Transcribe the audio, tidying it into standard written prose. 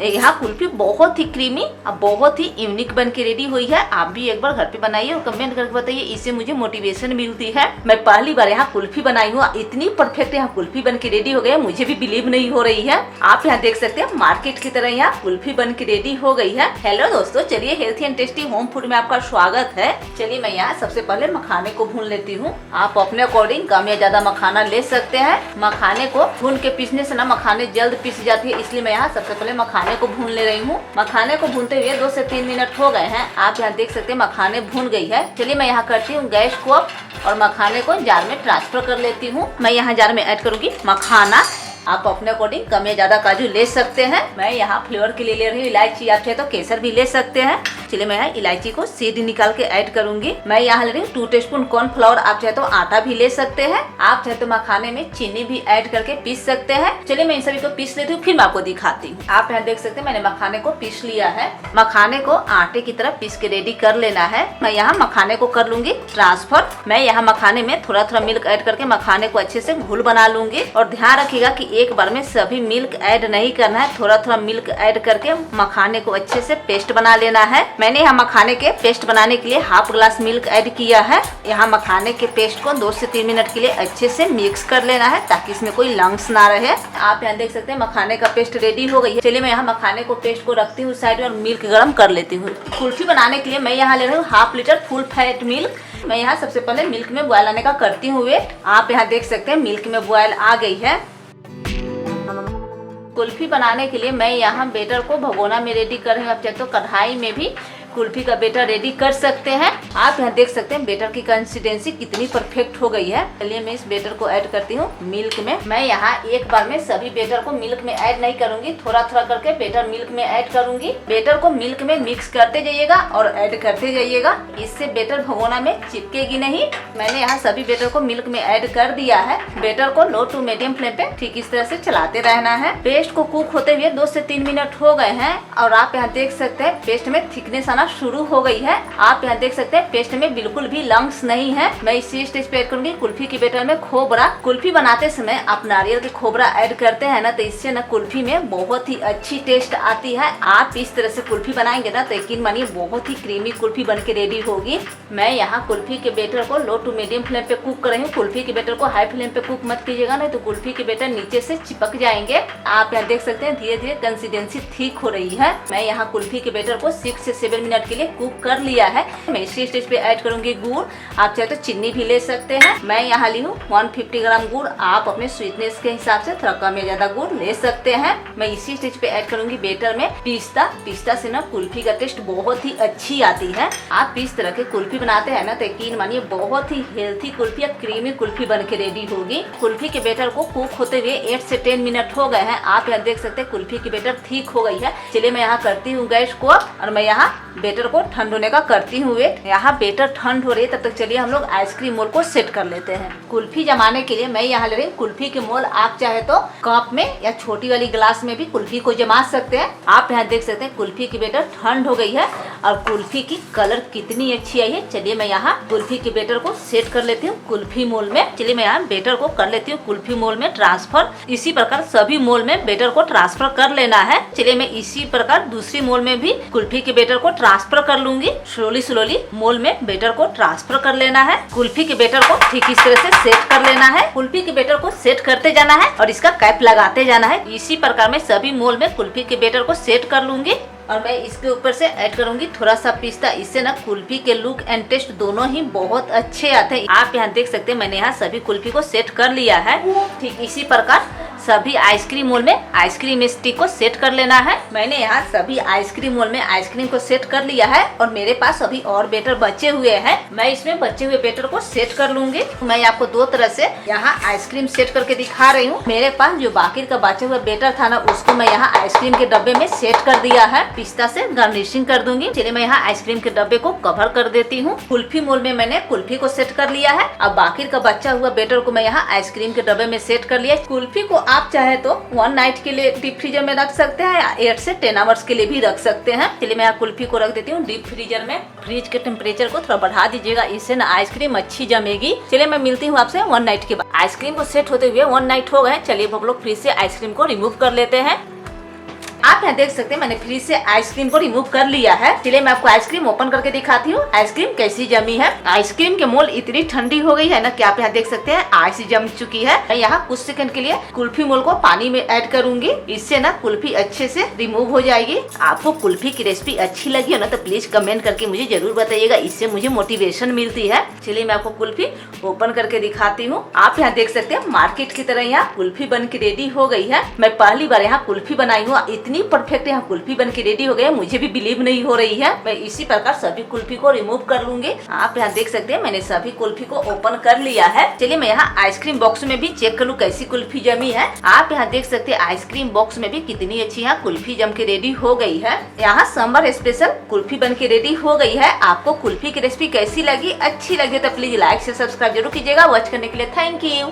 यहाँ कुल्फी बहुत ही क्रीमी और बहुत ही यूनिक बन के रेडी हुई है। आप भी एक बार घर पे बनाइए और कमेंट करके बताइए, इससे मुझे मोटिवेशन मिलती है। मैं पहली बार यहाँ कुल्फी बनाई हूँ, इतनी परफेक्ट यहाँ कुल्फी बन के रेडी हो गई है, मुझे भी बिलीव नहीं हो रही है। आप यहाँ देख सकते हैं मार्केट की तरह यहाँ कुल्फी बन के रेडी हो गई है। हेलो दोस्तों, चलिए healthy and tasty home food में आपका स्वागत है। चलिए मैं यहाँ सबसे पहले मखाने को भून लेती हूँ। आप अपने अकॉर्डिंग कम या ज्यादा मखाना ले सकते हैं। मखाने को भून के पीसने से ना मखाने जल्द पीस जाती है, इसलिए मैं यहाँ सबसे पहले मखाने को भून ले रही हूँ। मखाने को भूनते हुए 2 से 3 मिनट हो गए हैं। आप यहाँ देख सकते हैं मखाने भून गई है। चलिए मैं यहाँ करती हूँ गैस को और मखाने को जार में ट्रांसफर कर लेती हूँ। मैं यहाँ जार में ऐड करूंगी मखाना। आप अपने अकॉर्डिंग कम या ज्यादा काजू ले सकते हैं। मैं यहाँ फ्लेवर के लिए ले रही हूँ इलायची, आप चाहे तो केसर भी ले सकते हैं। चलिए मैं यहाँ इलायची को सीड निकाल के ऐड करूंगी। मैं यहाँ ले रही हूँ 2 टीस्पून कॉर्नफ्लावर, आप चाहे तो आटा भी ले सकते हैं। आप चाहे तो मखाने में चीनी भी ऐड करके पीस सकते हैं। चलिए मैं इन सभी को पीस लेती हूँ, फिर मैं आपको दिखाती हूँ। आप यहाँ देख सकते हैं मैंने मखाने को पीस लिया है। मखाने को आटे की तरह पीस के रेडी कर लेना है। मैं यहाँ मखाने को कर लूंगी ट्रांसफर। मैं यहाँ मखाने में थोड़ा थोड़ा मिल्क ऐड करके मखाने को अच्छे से घोल बना लूंगी। और ध्यान रखिएगा कि एक बार में सभी मिल्क ऐड नहीं करना है, थोड़ा थोड़ा मिल्क ऐड करके मखाने को अच्छे से पेस्ट बना लेना है। मैंने यहाँ मखाने के पेस्ट बनाने के लिए हाफ ग्लास मिल्क ऐड किया है। यहाँ मखाने के पेस्ट को 2 से 3 मिनट के लिए अच्छे से मिक्स कर लेना है ताकि इसमें कोई लंग्स ना रहे। आप यहाँ देख सकते हैं मखाने का पेस्ट रेडी हो गई है। चलिए मैं यहाँ मखाने को पेस्ट को रखती हूँ साइड में और मिल्क गर्म कर लेती हूँ। कुल्फी बनाने के लिए मैं यहाँ ले रही हूँ half litre full fat milk. मैं यहाँ सबसे पहले मिल्क में बॉयल आने का करती हूँ वेट। आप यहाँ देख सकते हैं मिल्क में बॉयल आ गई है। कुल्फी बनाने के लिए मैं यहाँ बेटर को भगोना में रेडी कर रही हूँ। आप चाहे तो कढ़ाई में भी कुल्फी का बेटर रेडी कर सकते हैं। आप यहाँ देख सकते हैं बेटर की कंसिस्टेंसी कितनी परफेक्ट हो गई है। चलिए मैं इस बेटर को ऐड करती हूँ मिल्क में। मैं यहाँ एक बार में सभी बेटर को मिल्क में ऐड नहीं करूंगी, थोड़ा थोड़ा करके बेटर मिल्क में ऐड करूंगी। बेटर को मिल्क में मिक्स करते जाइएगा और ऐड करते जाइएगा, इससे बेटर भगोना में चिपकेगी नहीं। मैंने यहाँ सभी बेटर को मिल्क में ऐड कर दिया है। बेटर को लो टू मीडियम फ्लेम पे ठीक इस तरह से चलाते रहना है। पेस्ट को कुक होते हुए 2 से 3 मिनट हो गए हैं और आप यहाँ देख सकते हैं पेस्ट में थिकनेस शुरू हो गई है। आप यहाँ देख सकते हैं पेस्ट में बिल्कुल भी लंग्स नहीं है। मैं इसी स्टेज पे ऐड करूंगी कुल्फी के बेटर में खोबरा। कुल्फी बनाते समय आप नारियल के खोबरा ऐड करते हैं ना, तो इससे ना कुल्फी में बहुत ही अच्छी टेस्ट आती है। आप इस तरह से कुल्फी बनाएंगे ना तो यकीन मानिए बहुत ही क्रीमी कुल्फी बन के रेडी होगी। मैं यहाँ कुल्फी के बेटर को लो टू मीडियम फ्लेम पे कुक कर रही हूँ। कुल्फी के बेटर को हाई फ्लेम पे कुक मत कीजिएगा, नहीं तो कुल्फी के बेटर नीचे से चिपक जाएंगे। आप यहाँ देख सकते हैं धीरे धीरे कंसिस्टेंसी ठीक हो रही है। मैं यहाँ कुल्फी के बेटर को 6 से 7 मिनट के लिए कुक कर लिया है। मैं इसी स्टेज पे ऐड करूंगी गुड़। आप चाहे तो चीनी भी ले सकते हैं। मैं यहाँ ली हूँ 150 ग्राम गुड़। आप अपने स्वीटनेस के हिसाब से थोड़ा कम या ज्यादा गुड़ ले सकते हैं। मैं इसी स्टेज पे ऐड करूंगी बेटर में पिस्ता। पिस्ता से ना कुल्फी का टेस्ट बहुत ही अच्छी आती है। आप इस तरह के कुल्फी बनाते हैं ना तो यकीन मानिए बहुत ही हेल्थी कुल्फी या क्रीमी कुल्फी बन के रेडी होगी। कुल्फी के बेटर को कुक होते हुए 8 से 10 मिनट हो गए हैं। आप यहाँ देख सकते हैं कुल्फी की बेटर ठीक हो गई है। चलिए मैं यहाँ करती हूँ गैस को और मैं यहाँ बेटर को ठंड होने का करती हूँ वेट। यहाँ बेटर ठंड हो रही है, तब तक चलिए हम लोग आइसक्रीम मोल को सेट कर लेते हैं। कुल्फी जमाने के लिए मैं यहाँ ले रही हूँ कुल्फी के मोल। आप चाहे तो कप में या छोटी वाली ग्लास में भी कुल्फी को जमा सकते हैं। आप यहाँ देख सकते हैं कुल्फी की बेटर ठंड हो गई है और कुल्फी की कलर कितनी अच्छी आई है। चलिए मैं यहाँ कुल्फी के बेटर को सेट कर लेती हूँ कुल्फी मोल में। चलिए मैं यहाँ बेटर को कर लेती हूँ कुल्फी मोल में ट्रांसफर। इसी प्रकार सभी मोल में बेटर को ट्रांसफर कर लेना है। चलिए मैं इसी प्रकार दूसरी मोल में भी कुल्फी के बेटर को ट्रांसफर कर लूंगी। स्लोली मोल में बेटर को ट्रांसफर कर लेना है। कुल्फी के बेटर को ठीक इस तरह से सेट कर लेना है। कुल्फी के बेटर को सेट करते जाना है और इसका कैप लगाते जाना है। इसी प्रकार मैं सभी मोल में कुल्फी के बेटर को सेट कर लूंगी और मैं इसके ऊपर से ऐड करूंगी थोड़ा सा पिस्ता। इससे ना कुल्फी के लुक एंड टेस्ट दोनों ही बहुत अच्छे आते हैं। आप यहाँ देख सकते हैं मैंने यहाँ सभी कुल्फी को सेट कर लिया है। ठीक इसी प्रकार सभी आइसक्रीम मोल में आइसक्रीम स्टिक को सेट कर लेना है। मैंने यहाँ सभी आइसक्रीम मोल में आइसक्रीम को सेट कर लिया है और मेरे पास अभी और बेटर बचे हुए हैं। मैं इसमें बचे हुए बेटर को सेट कर लूंगी। मैं आपको 2 तरह से यहाँ आइसक्रीम सेट करके दिखा रही हूँ। मेरे पास जो बाकी का बचा हुआ बेटर था ना, उसको मैं यहाँ आइसक्रीम के डब्बे में सेट कर दिया है। पिस्ता से गार्निशिंग कर दूंगी। चलिए मैं यहाँ आइसक्रीम के डब्बे को कवर कर देती हूँ। कुल्फी मोल में मैंने कुल्फी को सेट कर लिया है। अब बाकी का बचा हुआ बेटर को मैं यहाँ आइसक्रीम के डब्बे में सेट कर लिया। कुल्फी को आप चाहे तो 1 नाइट के लिए डीप फ्रीजर में रख सकते हैं या 8 से 10 आवर्स के लिए भी रख सकते हैं। चलिए मैं यहाँ कुल्फी को रख देती हूँ डीप फ्रीजर में। फ्रिज के टेम्परेचर को थोड़ा बढ़ा दीजिएगा, इससे ना आइसक्रीम अच्छी जमेगी। चलिए मैं मिलती हूँ आपसे 1 नाइट के बाद। आइसक्रीम को सेट होते हुए 1 नाइट हो गए। चलिए हम लोग फ्रिज से आइसक्रीम को रिमूव कर लेते हैं। आप यहाँ देख सकते हैं मैंने फ्रिज से आइसक्रीम को रिमूव कर लिया है। चलिए मैं आपको आइसक्रीम ओपन करके दिखाती हूँ आइसक्रीम कैसी जमी है। आइसक्रीम के मोल इतनी ठंडी हो गई है ना कि आप यहाँ देख सकते हैं आइस जम चुकी है। मैं यहाँ कुछ सेकंड के लिए कुल्फी मोल को पानी में ऐड करूंगी, इससे ना कुल्फी अच्छे से रिमूव हो जाएगी। आपको कुल्फी की रेसिपी अच्छी लगी हो ना तो प्लीज कमेंट करके मुझे जरूर बताइएगा, इससे मुझे मोटिवेशन मिलती है। चलिए मैं आपको कुल्फी ओपन करके दिखाती हूँ। आप यहाँ देख सकते हैं मार्केट की तरह यहाँ कुल्फी बन के रेडी हो गई है। मैं पहली बार यहाँ कुल्फी बनाई हूँ, इतनी परफेक्ट यहाँ कुल्फी बन के रेडी हो गई है, मुझे भी बिलीव नहीं हो रही है। मैं इसी प्रकार सभी कुल्फी को रिमूव कर लूंगी। आप यहाँ देख सकते हैं मैंने सभी कुल्फी को ओपन कर लिया है। चलिए मैं यहाँ आइसक्रीम बॉक्स में भी चेक कर लूँ कैसी कुल्फी जमी है। आप यहाँ देख सकते हैं आइसक्रीम बॉक्स में भी कितनी अच्छी यहाँ कुल्फी जम के रेडी हो गई है। यहाँ समर स्पेशल कुल्फी बन के रेडी हो गई है। आपको कुल्फी की रेसिपी कैसी लगी, अच्छी लगी तो प्लीज लाइक से सब्सक्राइब जरूर कीजिएगा। वॉच करने के लिए थैंक यू।